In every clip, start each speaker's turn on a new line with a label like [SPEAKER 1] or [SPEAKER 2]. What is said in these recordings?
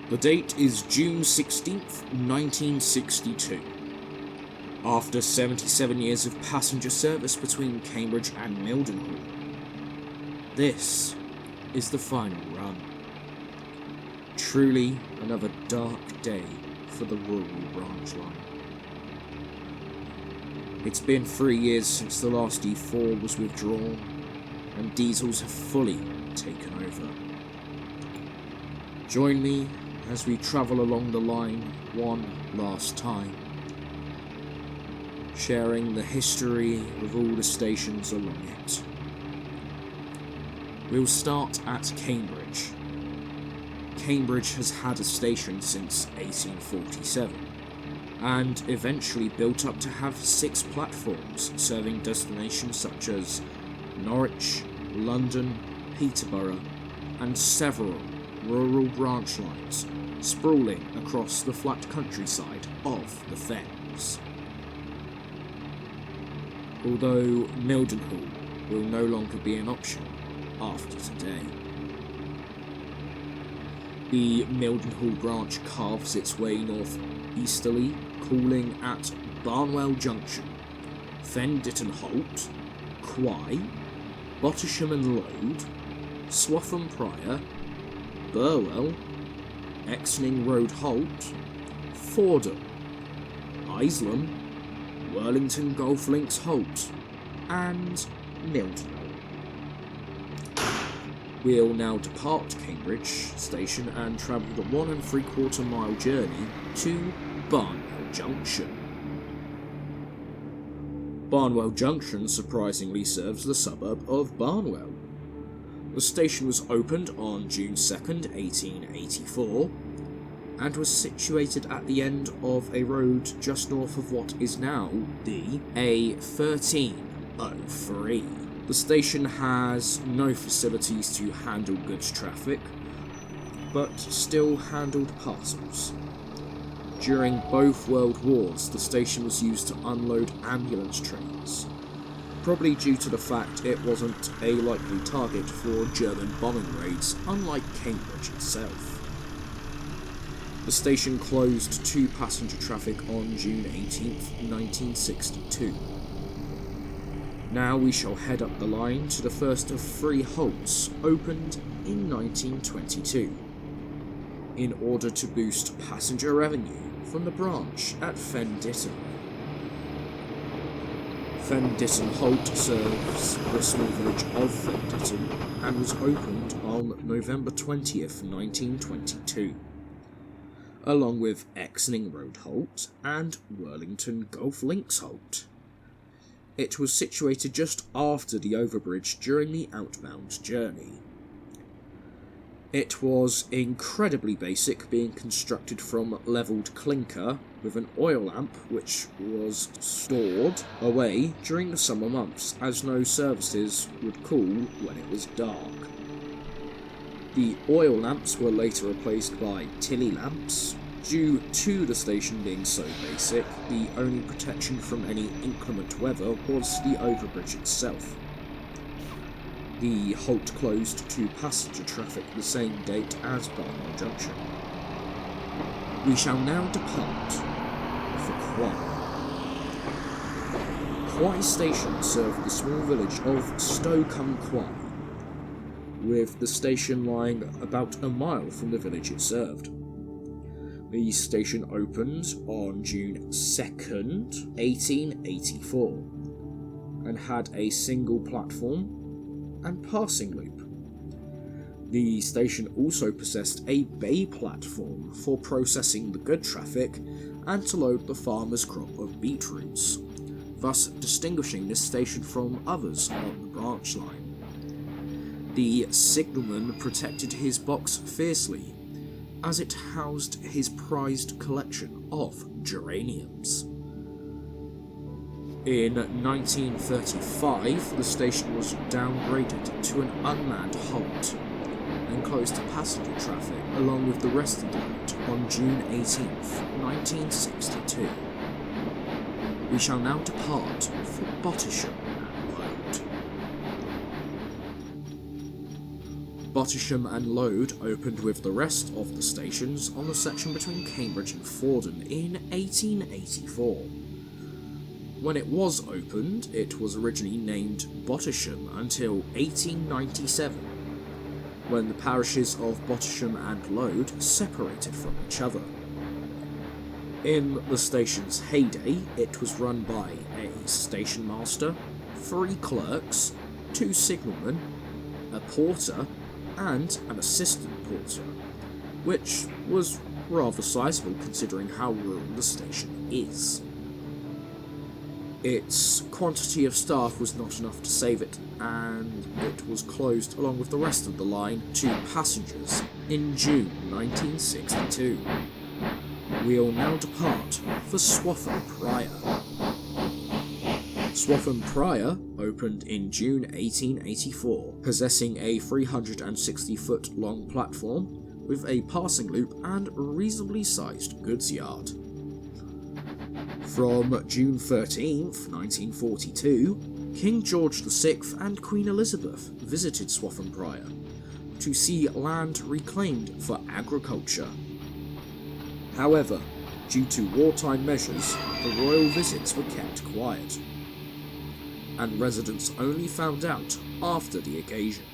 [SPEAKER 1] The date is June 16th, 1962. After 77 years of passenger service between Cambridge and Mildenhall, this is the final run. Truly another dark day for the rural branch line. It's been 3 years since the last E4 was withdrawn, and diesels have fully taken over. Join me as we travel along the line one last time, sharing the history of all the stations along it. We'll start at Cambridge. Cambridge has had a station since 1847, and eventually built up to have 6 platforms serving destinations such as Norwich, London, Peterborough, and several rural branch lines sprawling across the flat countryside of the Fens. Although Mildenhall will no longer be an option after today. The Mildenhall branch carves its way north-easterly, calling at Barnwell Junction, Fen Ditton Holt, Quay, Bottisham and Lode, Swaffham Prior, Burwell, Exning Road Holt, Fordham, Isleham, Worlington Golf Links Holt, and Mildenhall. We'll now depart Cambridge station and travel the 1 3/4 mile journey to Barnwell Junction. Barnwell Junction surprisingly serves the suburb of Barnwell. The station was opened on June 2nd, 1884, and was situated at the end of a road just north of what is now the A1303. The station has no facilities to handle goods traffic, but still handled parcels. During both World Wars, the station was used to unload ambulance trains, probably due to the fact it wasn't a likely target for German bombing raids, unlike Cambridge itself. The station closed to passenger traffic on June 18th, 1962. Now we shall head up the line to the first of 3 halts opened in 1922, in order to boost passenger revenue from the branch at Fen Ditton. Fen Ditton Holt serves the small village of Fen Ditton and was opened on November 20th, 1922, along with Exning Road Holt and Worlington Golf Links Holt. It was situated just after the overbridge during the outbound journey. It was incredibly basic, being constructed from levelled clinker with an oil lamp which was stored away during the summer months, as no services would cool when it was dark. The oil lamps were later replaced by Tilly lamps. Due to the station being so basic, the only protection from any inclement weather was the overbridge itself. The halt closed to passenger traffic the same date as Barnwell Junction. We shall now depart for Quay. Quay Station served the small village of Stow-cum-Quay, with the station lying about a mile from the village it served. The station opened on June 2nd, 1884, and had a single platform and passing loop. The station also possessed a bay platform for processing the good traffic and to load the farmer's crop of beetroots, thus distinguishing this station from others on the branch line. The signalman protected his box fiercely, as it housed his prized collection of geraniums. In 1935, the station was downgraded to an unmanned halt and closed to passenger traffic along with the rest of the route on June 18th, 1962. We shall now depart for Bottisham and Lode. Bottisham and Load opened with the rest of the stations on the section between Cambridge and Fordham in 1884. When it was opened, it was originally named Bottisham until 1897, when the parishes of Bottisham and Load separated from each other. In the station's heyday, it was run by a station master, 3 clerks, 2 signalmen, a porter, and an assistant porter, which was rather sizable considering how rural the station is. Its quantity of staff was not enough to save it, and it was closed along with the rest of the line to passengers in June 1962. We'll now depart for Swaffham Prior. Swaffham Prior opened in June 1884, possessing a 360-foot long platform with a passing loop and reasonably sized goods yard. From June 13th, 1942, King George VI and Queen Elizabeth visited Swaffham Prior to see land reclaimed for agriculture. However, due to wartime measures, the royal visits were kept quiet, and residents only found out after the occasion.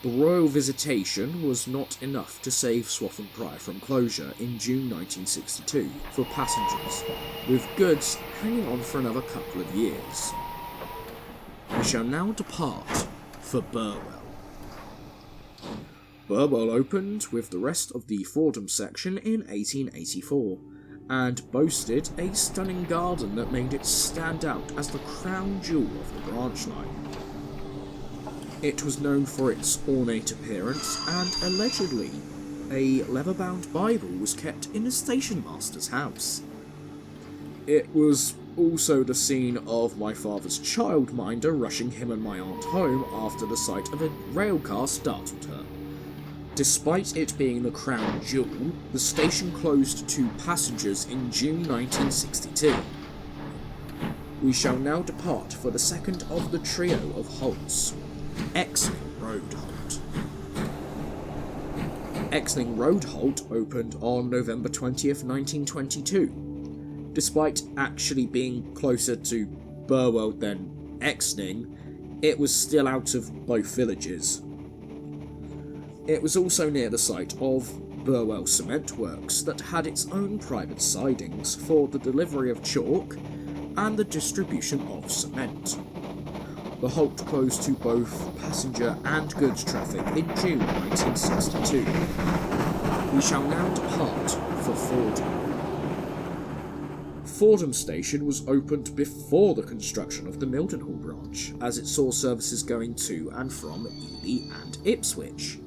[SPEAKER 1] The royal visitation was not enough to save Swaffham Prior from closure in June 1962 for passengers, with goods hanging on for another couple of years. We shall now depart for Burwell. Burwell opened with the rest of the Fordham section in 1884, and boasted a stunning garden that made it stand out as the crown jewel of the branch line. It was known for its ornate appearance, and allegedly, a leather-bound Bible was kept in the station master's house. It was also the scene of my father's childminder rushing him and my aunt home after the sight of a railcar startled her. Despite it being the crown jewel, the station closed to passengers in June 1962. We shall now depart for the second of the trio of halts, Exning Road Halt. Exning Road Halt opened on November 20th, 1922. Despite actually being closer to Burwell than Exning, it was still out of both villages. It was also near the site of Burwell Cement Works that had its own private sidings for the delivery of chalk and the distribution of cement. The halt closed to both passenger and goods traffic in June 1962. We shall now depart for Fordham. Fordham Station was opened before the construction of the Mildenhall Branch, as it saw services going to and from Ely and Ipswich.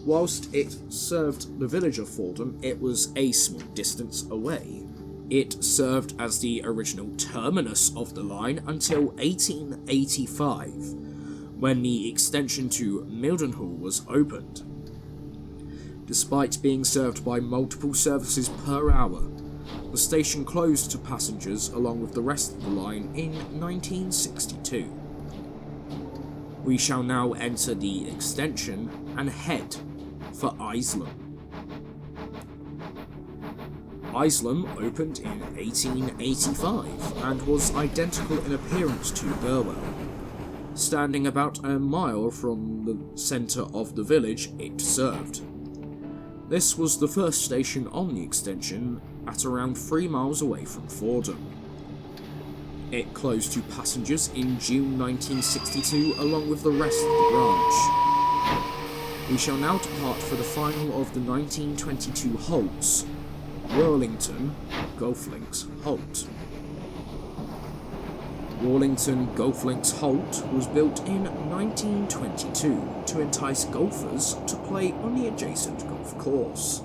[SPEAKER 1] Whilst it served the village of Fordham, it was a small distance away. It served as the original terminus of the line until 1885, when the extension to Mildenhall was opened. Despite being served by multiple services per hour, the station closed to passengers along with the rest of the line in 1962. We shall now enter the extension and head for Isleham. Isleham opened in 1885 and was identical in appearance to Burwell. Standing about a mile from the centre of the village it served. This was the first station on the extension at around 3 miles away from Fordham. It closed to passengers in June 1962 along with the rest of the branch. We shall now depart for the final of the 1922 halts, Worlington Golf Links Halt. Worlington Golf Links Halt was built in 1922 to entice golfers to play on the adjacent golf course.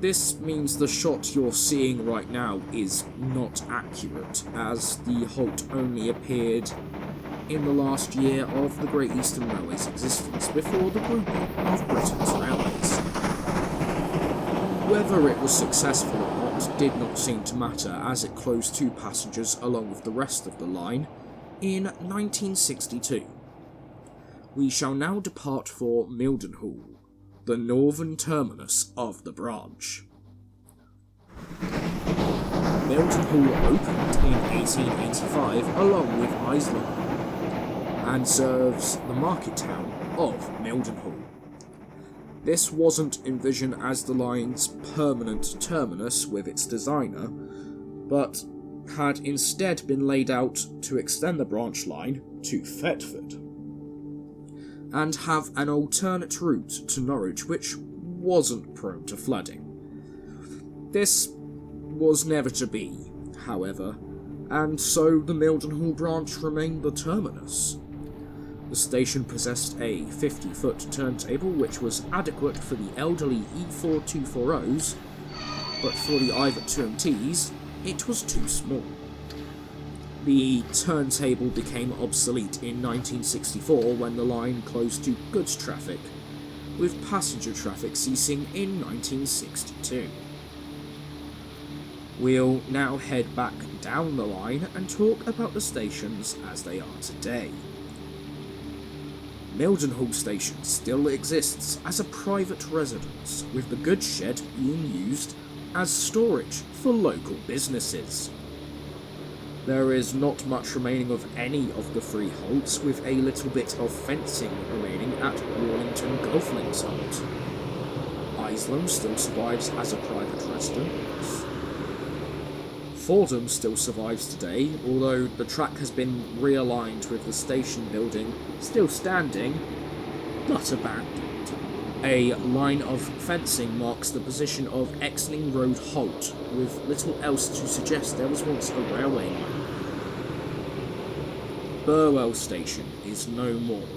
[SPEAKER 1] This means the shot you're seeing right now is not accurate, as the halt only appeared in the last year of the Great Eastern Railway's existence before the grouping of Britain's railways. Whether it was successful or not did not seem to matter, as it closed to passengers along with the rest of the line in 1962. We shall now depart for Mildenhall, the northern terminus of the branch. Mildenhall opened in 1885 along with Exning, and serves the market town of Mildenhall. This wasn't envisioned as the line's permanent terminus with its designer, but had instead been laid out to extend the branch line to Thetford, and have an alternate route to Norwich which wasn't prone to flooding. This was never to be, however, and so the Mildenhall branch remained the terminus. The station possessed a 50-foot turntable which was adequate for the elderly E4240s, but for the Ivet 2MTs it was too small. The turntable became obsolete in 1964 when the line closed to goods traffic, with passenger traffic ceasing in 1962. We'll now head back down the line and talk about the stations as they are today. Mildenhall Station still exists as a private residence, with the goods shed being used as storage for local businesses. There is not much remaining of any of the freeholds, with a little bit of fencing remaining at Wallington Golflinks Halt. Exning still survives as a private residence. Fordham still survives today, although the track has been realigned with the station building still standing, but abandoned. A line of fencing marks the position of Exning Road Halt, with little else to suggest there was once a railway line. Burwell Station is no more.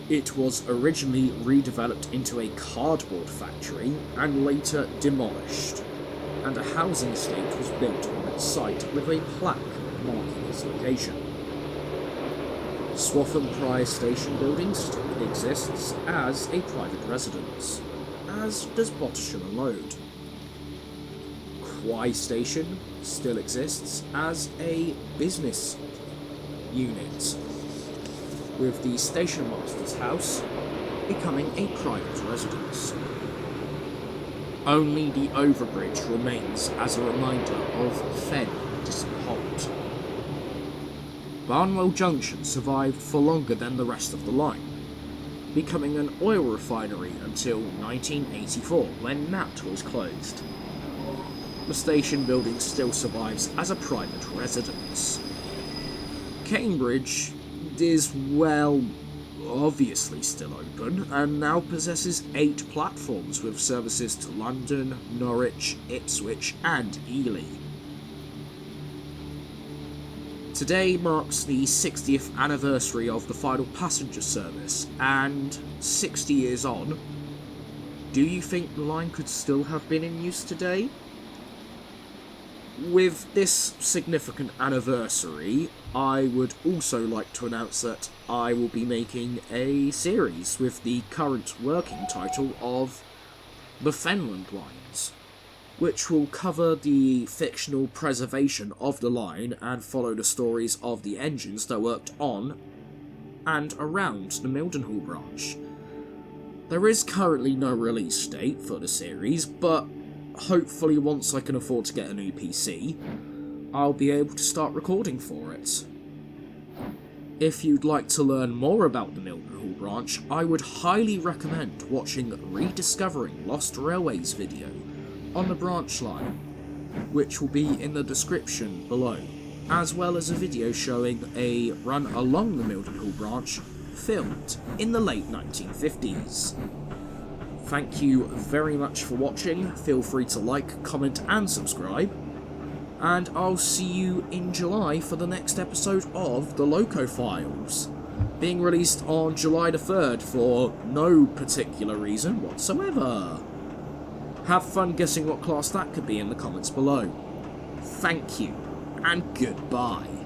[SPEAKER 1] It was originally redeveloped into a cardboard factory and later demolished, and a housing estate was built on its site with a plaque marking its location. Swaffham Prior Station building still exists as a private residence, as does Bottisham and Lode. Quay Station still exists as a business unit, with the station master's house becoming a private residence. Only the overbridge remains as a reminder of Fen Ditton Halt. Barnwell Junction survived for longer than the rest of the line, becoming an oil refinery until 1984 when Knapt was closed. The station building still survives as a private residence. Cambridge is, well, obviously still open, and now possesses 8 platforms with services to London, Norwich, Ipswich and Ely. Today marks the 60th anniversary of the final passenger service, and 60 years on, do you think the line could still have been in use today? With this significant anniversary, I would also like to announce that I will be making a series with the current working title of The Fenland Lines, which will cover the fictional preservation of the line and follow the stories of the engines that worked on and around the Mildenhall branch. There is currently no release date for the series, but hopefully once I can afford to get a new PC, I'll be able to start recording for it. If you'd like to learn more about the Mildenhall branch, I would highly recommend watching Rediscovering Lost Railways video on the branch line, which will be in the description below, as well as a video showing a run along the Mildenhall branch filmed in the late 1950s. Thank you very much for watching. Feel free to like, comment and subscribe, and I'll see you in July for the next episode of the Loco Files, being released on July the 3rd for no particular reason whatsoever. Have fun guessing what class that could be in the comments below. Thank you, and goodbye.